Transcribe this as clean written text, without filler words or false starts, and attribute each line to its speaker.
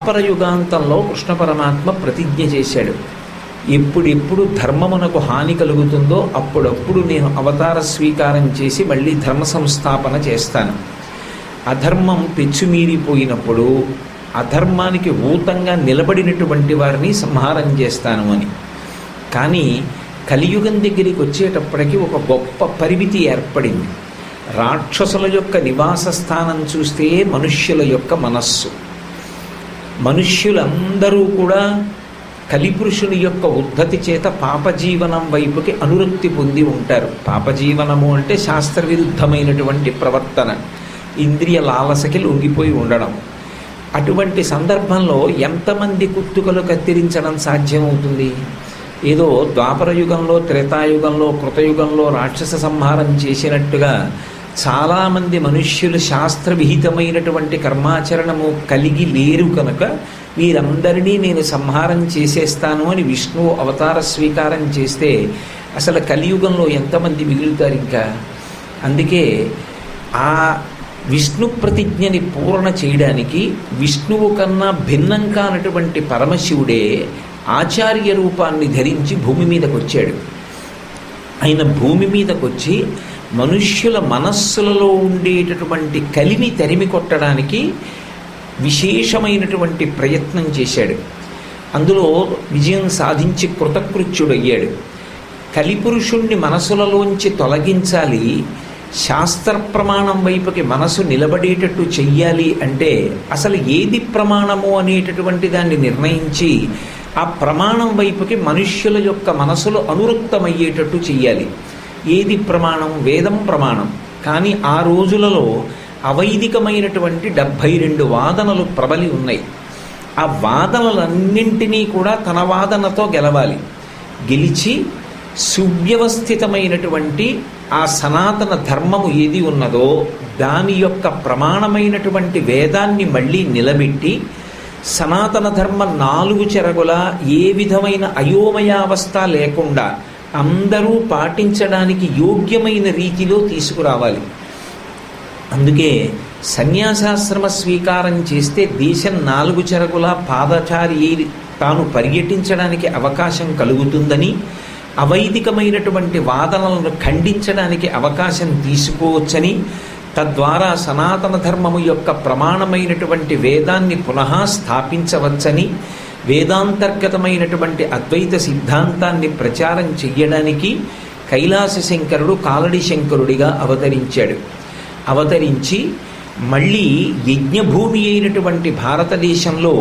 Speaker 1: ద్వాపరయుగాంతంలో కృష్ణ పరమాత్మ ప్రతిజ్ఞ చేశాడు. ఎప్పుడెప్పుడు ధర్మమునకు హాని కలుగుతుందో అప్పుడప్పుడు నేను అవతార స్వీకారం చేసి మళ్ళీ ధర్మ సంస్థాపన చేస్తాను. అధర్మం పెచ్చుమీరిపోయినప్పుడు అధర్మానికి ఊతంగా నిలబడినటువంటి వారిని సంహారం చేస్తాను అని. కానీ కలియుగం దగ్గరికి వచ్చేటప్పటికి ఒక గొప్ప పరిమితి ఏర్పడింది. రాక్షసుల యొక్క నివాస స్థానం చూస్తే మనుష్యుల యొక్క మనస్సు. మనుష్యులందరూ కూడా కలిపురుషుని యొక్క ఉద్ధతి చేత పాపజీవనం వైపుకి అనురక్తి పొంది ఉంటారు. పాపజీవనము అంటే శాస్త్ర విరుద్ధమైనటువంటి ప్రవర్తన, ఇంద్రియ లాలసకి లొంగిపోయి ఉండడం. అటువంటి సందర్భంలో ఎంతమంది కుత్తుకలు కత్తిరించడం సాధ్యమవుతుంది? ఏదో ద్వాపరయుగంలో, త్రేతాయుగంలో, కృతయుగంలో రాక్షస సంహారం చేసినట్టుగా చాలామంది మనుష్యులు శాస్త్ర విహితమైనటువంటి కర్మాచరణము కలిగి లేరు కనుక వీరందరినీ నేను సంహారం చేసేస్తాను అని విష్ణువు అవతార స్వీకారం చేస్తే అసలు కలియుగంలో ఎంతమంది మిగులుతారు ఇంకా? అందుకే ఆ విష్ణు ప్రతిజ్ఞని పూర్ణ చేయడానికి విష్ణువు కన్నా భిన్నం కానటువంటి పరమశివుడే ఆచార్య రూపాన్ని ధరించి భూమి మీదకి వచ్చాడు. ఆయన భూమి మీదకి వచ్చి మనుష్యుల మనస్సులలో ఉండేటటువంటి కలిని తరిమి కొట్టడానికి విశేషమైనటువంటి ప్రయత్నం చేశాడు. అందులో విజయం సాధించి కృతకృత్యుడయ్యాడు. కలిపురుషుణ్ణి మనసులలోంచి తొలగించాలి, శాస్త్ర ప్రమాణం వైపుకి మనసు నిలబడేటట్టు చెయ్యాలి అంటే అసలు ఏది ప్రమాణము అనేటటువంటి దాన్ని నిర్ణయించి ఆ ప్రమాణం వైపుకి మనుష్యుల యొక్క మనసులు అనురక్తమయ్యేటట్టు చెయ్యాలి. ఏది ప్రమాణం? వేదం ప్రమాణం. కానీ ఆ రోజులలో అవైదికమైనటువంటి 72 వాదనలు ప్రబలి ఉన్నాయి. ఆ వాదనలన్నింటినీ కూడా తన వాదనతో గెలవాలి. గెలిచి సువ్యవస్థితమైనటువంటి ఆ సనాతన ధర్మము ఏది ఉన్నదో దాని యొక్క ప్రమాణమైనటువంటి వేదాన్ని మళ్ళీ నిలబెట్టి సనాతన ధర్మ 4 చెరగుల ఏ విధమైన అయోమయావస్థ లేకుండా అందరూ పాటించడానికి యోగ్యమైన రీతిలో తీసుకురావాలి. అందుకే సన్యాసాశ్రమ స్వీకారం చేస్తే దేశం 4 చెరగుల పాదచారి తాను పర్యటించడానికి అవకాశం కలుగుతుందని, అవైదికమైనటువంటి వాదనలను ఖండించడానికి అవకాశం తీసుకోవచ్చని, తద్వారా సనాతన ధర్మము యొక్క ప్రమాణమైనటువంటి వేదాన్ని పునః స్థాపించవచ్చని, వేదాంతర్గతమైనటువంటి అద్వైత సిద్ధాంతాన్ని ప్రచారం చెయ్యడానికి కైలాస శంకరుడు కాలడి శంకరుడిగా అవతరించాడు. అవతరించి మళ్ళీ యజ్ఞభూమి అయినటువంటి భారతదేశంలో